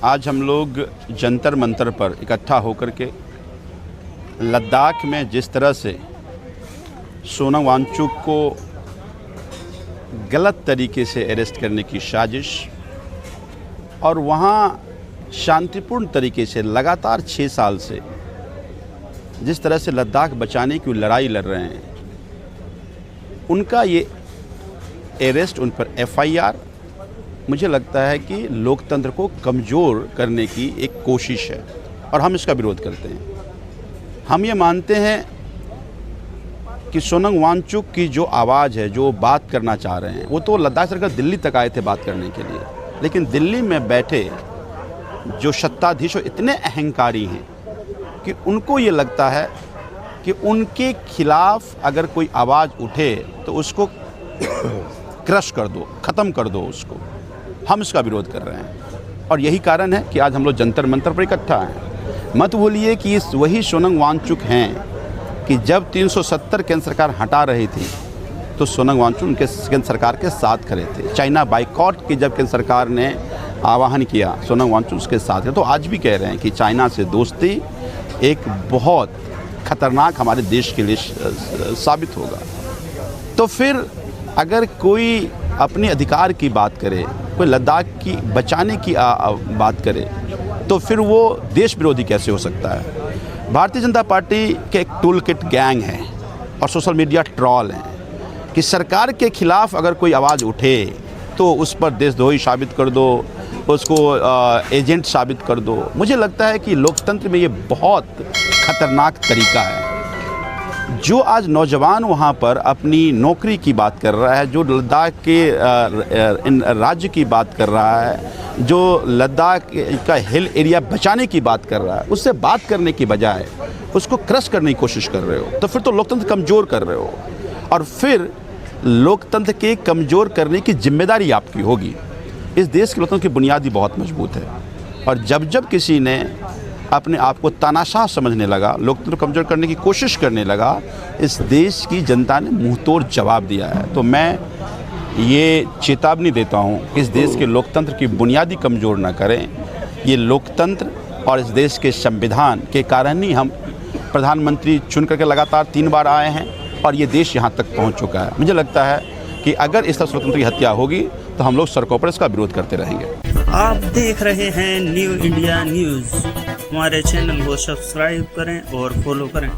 आज हम लोग जंतर मंतर पर इकट्ठा होकर के लद्दाख में जिस तरह से सोनम वांगचुक को गलत तरीके से अरेस्ट करने की साजिश और वहाँ शांतिपूर्ण तरीके से लगातार 6 साल से जिस तरह से लद्दाख बचाने की लड़ाई लड़ रहे हैं, उनका ये अरेस्ट, उन पर FIR मुझे लगता है कि लोकतंत्र को कमज़ोर करने की एक कोशिश है और हम इसका विरोध करते हैं। हम ये मानते हैं कि सोनम वांगचुक की जो आवाज़ है, जो बात करना चाह रहे हैं, वो तो लद्दाख सरकार दिल्ली तक आए थे बात करने के लिए, लेकिन दिल्ली में बैठे जो सत्ताधीश इतने अहंकारी हैं कि उनको ये लगता है कि उनके खिलाफ अगर कोई आवाज़ उठे तो उसको क्रश कर दो, ख़त्म कर दो उसको। हम इसका विरोध कर रहे हैं और यही कारण है कि आज हम लोग जंतर मंतर पर इकट्ठा हैं। मत भूलिए कि इस वही सोनम वांगचुक हैं कि जब 370 केंद्र सरकार हटा रही थी तो सोनम वांगचुक उनके केंद्र सरकार के साथ खड़े थे। चाइना बाइकॉट की जब केंद्र सरकार ने आह्वान किया, सोनम वांगचुक उसके साथ थे। तो आज भी कह रहे हैं कि चाइना से दोस्ती एक बहुत ख़तरनाक हमारे देश के लिए साबित होगा। तो फिर अगर कोई अपने अधिकार की बात करे, कोई लद्दाख की बचाने की बात करे, तो फिर वो देश विरोधी कैसे हो सकता है। भारतीय जनता पार्टी के एक टूल किट गैंग है और सोशल मीडिया ट्रॉल हैं कि सरकार के खिलाफ अगर कोई आवाज़ उठे तो उस पर देशद्रोही साबित कर दो, उसको एजेंट साबित कर दो। मुझे लगता है कि लोकतंत्र में ये बहुत खतरनाक तरीका है। जो आज नौजवान वहाँ पर अपनी नौकरी की बात कर रहा है, जो लद्दाख के राज्य की बात कर रहा है, जो लद्दाख का हिल एरिया बचाने की बात कर रहा है, उससे बात करने की बजाय उसको क्रश करने की कोशिश कर रहे हो, तो फिर तो लोकतंत्र कमज़ोर कर रहे हो और फिर लोकतंत्र के कमज़ोर करने की जिम्मेदारी आपकी होगी। इस देश के लोकतंत्र की बुनियादी बहुत मजबूत है और जब जब किसी ने अपने आप को तानाशाह समझने लगा, लोकतंत्र कमज़ोर करने की कोशिश करने लगा, इस देश की जनता ने मुंहतोड़ जवाब दिया है। तो मैं ये चेतावनी देता हूँ कि इस देश के लोकतंत्र की बुनियादी कमज़ोर ना करें। ये लोकतंत्र और इस देश के संविधान के कारण ही हम प्रधानमंत्री चुन करके लगातार 3 बार आए हैं और ये देश यहाँ तक पहुँच चुका है। मुझे लगता है कि अगर इस तरह लोकतंत्र की हत्या होगी तो हम लोग सड़कों पर इसका विरोध करते रहेंगे। आप देख रहे हैं न्यू इंडिया न्यूज़। हमारे चैनल को सब्सक्राइब करें और फॉलो करें।